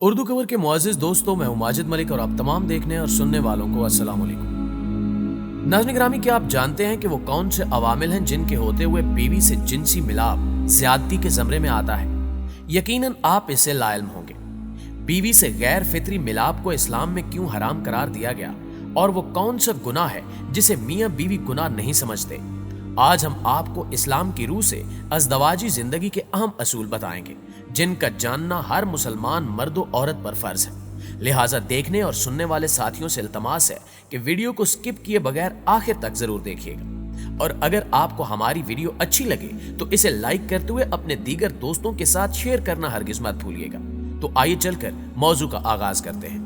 उर्दू खबर के मुअज़्ज़िज़ दोस्तों, मैं हूं माजिद मलिक और आप तमाम देखने और सुनने वालों को अस्सलाम वालेकुम। नाज़रीन गिरामी, क्या आप जानते हैं कि वो कौन से अवामिल हैं जिनके होते हुए बीवी से जिनसी मिलाप ज़्यादती के ज़मरे में आता है? यकीनन आप इससे लाइल्म होंगे। बीवी से गैर फितरी मिलाप को इस्लाम में क्यों हराम करार दिया गया और वो कौन सा गुनाह है जिसे मियाँ बीवी गुनाह नहीं समझते? आज हम आपको इस्लाम की रूह से अज़दवाजी जिंदगी के अहम असूल बताएंगे जिनका जानना हर मुसलमान मर्द और औरत पर फर्ज है। लिहाजा देखने और सुनने वाले साथियों से इल्तमास है कि वीडियो को स्किप किए बगैर आखिर तक जरूर देखिएगा और अगर आपको हमारी वीडियो अच्छी लगे तो इसे लाइक करते हुए अपने दीगर दोस्तों के साथ शेयर करना हरगिज मत भूलिएगा। तो आइए चलकर मौजू का आगाज करते हैं।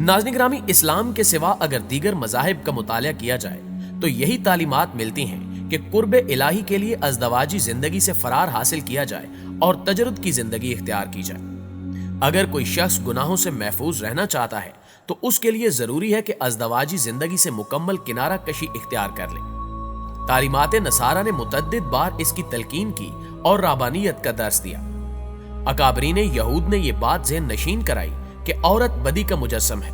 नाज़रीन गिरामी, इस्लाम के सिवा अगर दीगर मज़ाहिब का मुतालिया किया जाए तो यही तालीमात मिलती हैं कि कुर्बे इलाही के लिए अज़दवाजी जिंदगी से फरार हासिल किया जाए और तजरुद की जिंदगी इख्तियार की जाए। अगर कोई शख्स गुनाहों से महफूज रहना चाहता है तो उसके लिए जरूरी है कि अज़दवाजी जिंदगी से मुकम्मल किनारा कशी इख्तियार कर ले। तालीमात नसारा ने मुतअद्दिद बार इसकी तलकीन की और राबानियत का दर्स दिया। अकाबरीन यहूद ने यह बात ज़हन नशीन कराई कि औरत बदी का मुजस्सम है,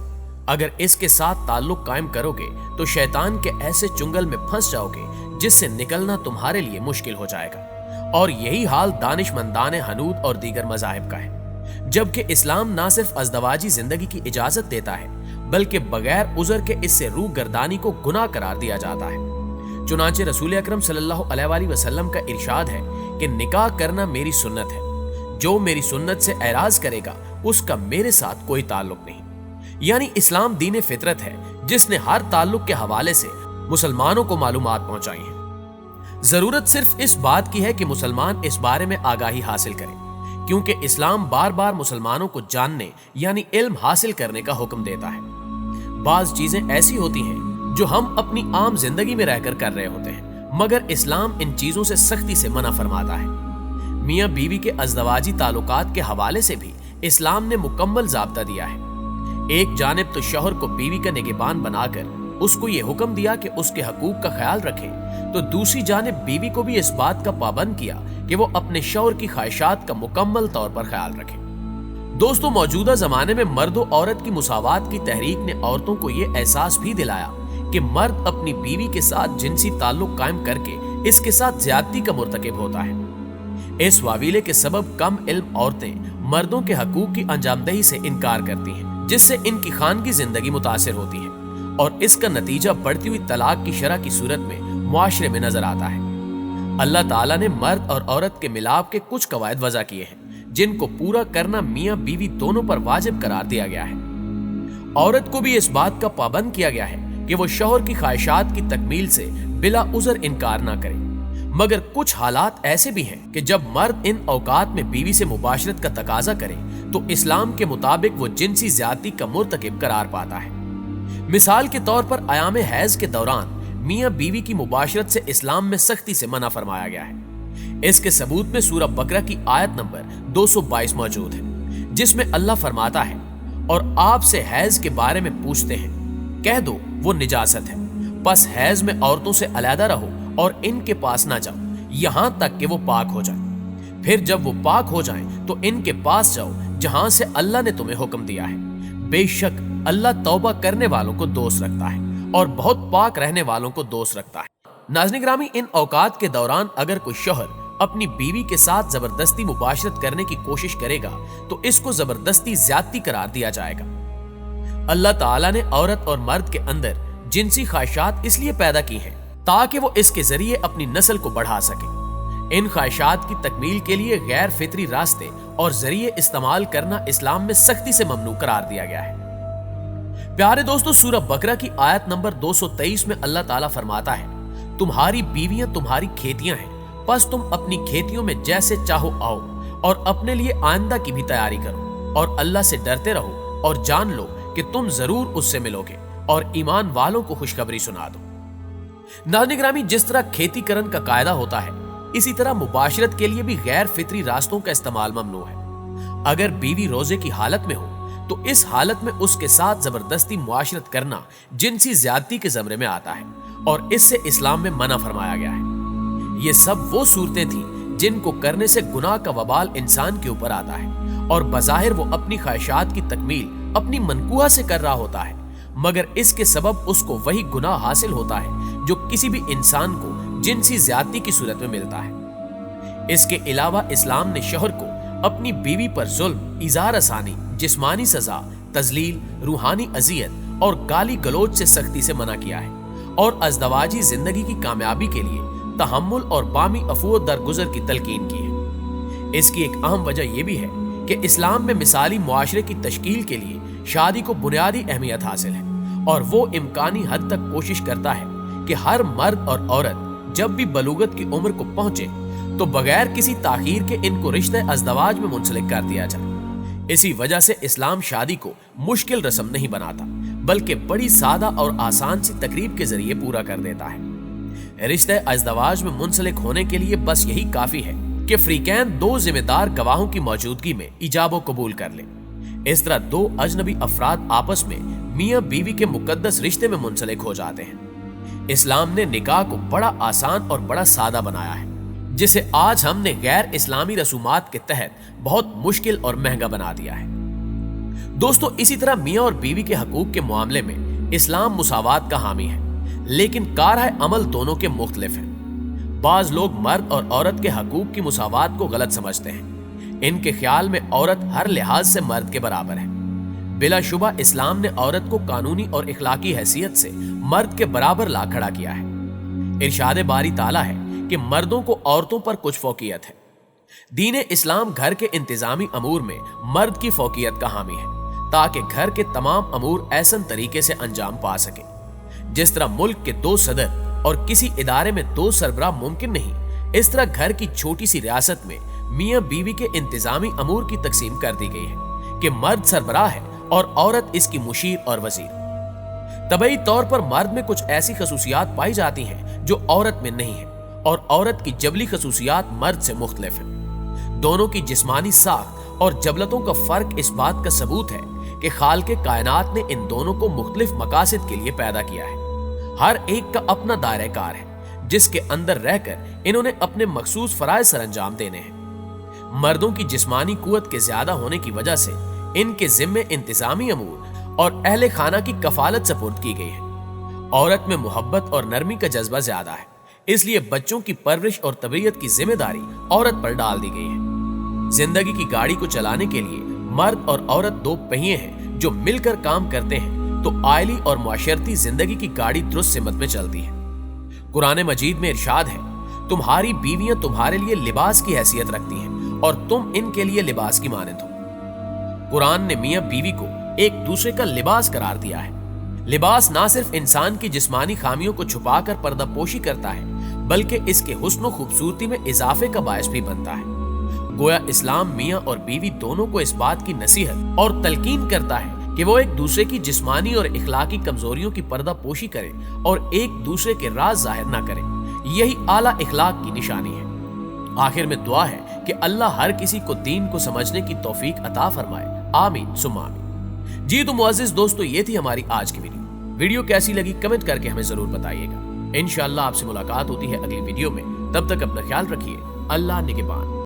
अगर इसके साथ ताल्लुक कायम करोगे तो शैतान के ऐसे चुंगल में फंस जाओगे जिससे निकलना तुम्हारे लिए मुश्किल हो जाएगा। और यही हाल दानिशमंदान हनूद और दीगर मज़ाहिब का है, जबकि इस्लाम ना सिर्फ अज़दवाजी जिंदगी की इजाजत देता है बल्कि बगैर उज़र के इससे रूह गर्दानी को गुनाह करार दिया जाता है। चुनांचे रसूल अकरम सल्लल्लाहु अलैहि वसल्लम का इरशाद है कि निकाह करना मेरी सुन्नत है, जो मेरी सुन्नत से एराज करेगा उसका मेरे साथ कोई ताल्लुक नहीं। यानी इस्लाम दीन फितरत है जिसने हर ताल्लुक के हवाले से मुसलमानों को मालूमात पहुंचाई है। जरूरत सिर्फ इस बात की है कि मुसलमान इस बारे में आगाही हासिल करें, क्योंकि इस्लाम बार बार मुसलमानों को जानने यानी इल्म हासिल करने का हुक्म देता है। बाज चीजें ऐसी होती हैं जो हम अपनी आम जिंदगी में रहकर कर रहे होते हैं, मगर इस्लाम इन चीजों से सख्ती से मना फरमाता है। मियाँ बीवी के अज़दवाजी ताल्लुकात के हवाले से भी इस्लाम ने मुकम्मल ज़ाब्ता दिया है। एक जानिब तो शौहर को बीवी का निगहबान बनाकर उसको ये हुक्म दिया कि उसके हकूक का ख्याल रखे, तो दूसरी जानिब बीवी को भी इस बात का पाबंद किया कि वो अपने शौहर की ख्वाहिशात का मुकम्मल तौर पर ख्याल रखे। दोस्तों, मौजूदा जमाने में मर्द और औरत की मुसावात की तहरीक ने औरतों को ये एहसास भी दिलाया कि मर्द अपनी बीवी के साथ जिनसी ताल्लुक कायम करके इसके साथ ज्यादती का मुर्तकिब होता है। इस वावीले के सबब कम इल्म औरतें मर्दों के हकूक की अंजामदही से इनकार करती हैं, जिससे इनकी खानगी जिंदगी मुतासिर होती है और इसका नतीजा बढ़ती हुई तलाक की शरह की सूरत में मुआशरे में नजर आता है। अल्लाह ताला ने मर्द और औरत के मिलाप के कुछ कवायद वज़ा किए हैं जिनको पूरा करना मियाँ बीवी दोनों पर वाजिब करार दिया गया है। औरत को भी इस बात का पाबंद किया गया है कि वो शौहर की ख्वाहिशात की तकमील से बिला उज़र इनकार ना करे, मगर कुछ हालात ऐसे भी हैं कि जब मर्द इन औकात में बीवी से मुबाशरत का तकाजा करे तो इस्लाम के मुताबिक वो जिनसी ज्यादती का मुर्तकिब करार पाता है। मिसाल के तौर पर आयाम हैज के दौरान मियाँ बीवी की मुबाशरत से इस्लाम में सख्ती से मना फरमाया गया है। इसके सबूत में सूरह बकरा की आयत नंबर 222 मौजूद है, जिसमें अल्लाह फरमाता है, और आपसे हैज के बारे में पूछते हैं, कह दो वो निजासत है, बस हैज में औरतों से अलहदा रहो और इनके पास ना जाओ यहां तक कि वो पाक हो जाए। फिर जब वो पाक हो जाएं तो इनके पास जाओ जहां से अल्लाह ने तुम्हें हुक्म दिया है। बेशक अल्लाह तौबा करने वालों को दोस्त रखता है और बहुत पाक रहने वालों को दोस्त रखता है। नाज़रीन गिरामी, इन औकात के दौरान अगर कोई शौहर अपनी बीवी के साथ जबरदस्ती मुबाशरत करने की कोशिश करेगा तो इसको जबरदस्ती ज्यादती करार दिया जाएगा। अल्लाह ताला ने औरत और मर्द के अंदर जिनसी ख्वाहिशात इसलिए पैदा की हैं ताकि वो इसके जरिए अपनी नस्ल को बढ़ा सके। इन ख्वाहिशात की तकमील के लिए गैर फितरी रास्ते और जरिए इस्तेमाल करना इस्लाम में सख्ती से ममनू करार दिया गया है। प्यारे दोस्तों, सूरह बकरा की आयत नंबर 223 में अल्लाह ताला फरमाता है, तुम्हारी बीवियां तुम्हारी खेतियां हैं, बस तुम अपनी खेतियों में जैसे चाहो आओ और अपने लिए आइंदा की भी तैयारी करो और अल्लाह से डरते रहो और जान लो कि तुम जरूर उससे मिलोगे और ईमान वालों को खुशखबरी सुना दो। नाज़रीन गिरामी, जिस तरह खेती करन का कायदा होता है इसी तरह मुबाशरत के लिए भी गैर फितरी रास्तों का इस्तेमाल ममनू है। अगर बीवी रोजे की हालत में हो तो इस हालत में उसके साथ जबरदस्ती मुआशरत करना जिनसी ज्यादती के ज़मरे में आता है और इससे इस्लाम में मना फरमाया गया है। ये सब वो सूरतें थी जिनको करने से गुनाह का वबाल इंसान के ऊपर आता है और बज़ाहिर वो अपनी ख्वाहिशात की तकमील अपनी मनकूहा से कर रहा होता है, मगर इसके सबब उसको वही गुनाह हासिल होता है जो किसी भी इंसान को जिनसी ज्यादती की सूरत में मिलता है। इसके अलावा इस्लाम ने शौहर को अपनी बीवी पर जुल्म, इज़ार आसानी, जिस्मानी सजा, तजलील, रूहानी अजियत और गाली गलोच से सख्ती से मना किया है और अज़दवाजी जिंदगी की कामयाबी के लिए तहम्मुल और बामी अफू दरगुजर की तलकीन की है। इसकी एक अहम वजह यह भी है कि इस्लाम में मिसाली मुआशरे की तश्कील के लिए शादी को बुनियादी अहमियत हासिल है और वो इम्कानी हद तक कोशिश करता है कि हर मर्द और औरत जब भी बलूगत की उम्र को पहुंचे तो बगैर किसी ताखीर के इनको रिश्ते अज़दवाज में मुंसलिक कर दिया जाए। इसी वजह से इस्लाम शादी को मुश्किल रस्म नहीं बनाता, बल्कि बड़ी सादा और आसान सी तकरीब के जरिए पूरा कर देता है। रिश्ते अज़दवाज में मुंसलिक होने के लिए बस यही काफी है कि फ्रीकैन दो जिम्मेदार गवाहों की मौजूदगी में इजाबो कबूल कर ले। इस तरह दो अजनबी अफराद आपस में मियां बीवी के मुकद्दस रिश्ते में मुंसलिक हो जाते हैं। इस्लाम ने निकाह को बड़ा आसान और बड़ा सादा बनाया है, जिसे आज हमने गैर इस्लामी रसूमात के तहत बहुत मुश्किल और महंगा बना दिया है। दोस्तों, इसी तरह मियां और बीवी के हकूक के मामले में इस्लाम मुसावात का हामी है, लेकिन कारह अमल दोनों के मुख्तलिफ हैं। बाज लोग मर्द और औरत के हकूक की मुसावात को गलत समझते हैं। इनके ख्याल में औरत हर लिहाज से मर्द के बराबर है। बिलाशुबा इस्लाम ने औरत को कानूनी और इखलाकी हैसियत से मर्द के बराबर ला खड़ा किया है। इरशाद बारी ताला है कि मर्दों को औरतों पर कुछ फौकियत है। दीन इस्लाम घर के इंतजामी अमूर में मर्द की फौकियत का हामी है, ताकि घर के तमाम अमूर ऐसन तरीके से अंजाम पा सके। जिस तरह मुल्क के 2 सदर और किसी इदारे में 2 सरबराह मुमकिन नहीं, इस तरह घर की छोटी सी रियासत में मियां बीवी के इंतजामी अमूर की तकसीम कर दी गई है कि मर्द सरबराह है और औरत इसकी मुशीर और वजीर। तबई तौर पर मर्द में कुछ ऐसी खसूसियात पाई जाती हैं जो औरत में नहीं है, और औरत की जबली खसूसियात मर्द से मुख्तलिफ है। दोनों की जिस्मानी साख्त और जबलतों का फर्क इस बात का सबूत है कि खालिक कायनात ने इन दोनों को मुख्तलिफ मकासद के लिए पैदा किया है। हर एक का अपना दायरा कार है, जिसके अंदर रहकर इन्होंने अपने मखसूस फराइज सरअंजाम देने हैं। मर्दों की जिस्मानी कुव्वत के ज्यादा होने की वजह से इनके जिम्मे इंतजामी अमूर और अहले खाना की कफालत सपुर्द की गई है। औरत में मोहब्बत और नरमी का जज्बा ज्यादा है, इसलिए बच्चों की परवरिश और तरबियत की जिम्मेदारी औरत पर डाल दी गई है। जिंदगी की गाड़ी को चलाने के लिए मर्द और औरत 2 पहिए हैं जो मिलकर काम करते हैं, तो आयली और मुआशरती जिंदगी की गाड़ी दुरुस्त सिमत में चलती है। कुरान मजीद में इरशाद है, तुम्हारी बीवियां तुम्हारे लिए लिबास की हैसियत रखती हैं और तुम इनके लिए लिबास की मानंद हो। कुरान ने मियां बीवी को एक दूसरे का लिबास करार दिया है। लिबास ना सिर्फ इंसान की जिस्मानी खामियों को छुपाकर पर्दापोशी करता है, बल्कि इसके हुस्न खूबसूरती में इजाफे का बायस भी बनता है। गोया इस्लाम मियां और बीवी दोनों को इस बात की नसीहत और तलकीन करता है कि वो एक दूसरे की जिस्मानी और इखलाकी कमजोरियों की पर्दापोशी करें और एक दूसरे के राज जाहिर ना करें। यही आला इखलाक की निशानी है। आखिर में दुआ है कि अल्लाह हर किसी को दीन को समझने की तौफीक अता फरमाए। आमीन सुम्मा आमीन। जी तो मुअज़्ज़िज़ दोस्तों, ये थी हमारी आज की वीडियो कैसी लगी कमेंट करके हमें जरूर बताइएगा। इंशाअल्लाह आपसे मुलाकात होती है अगली वीडियो में। तब तक अपना ख्याल रखिए। अल्लाह निगहबान।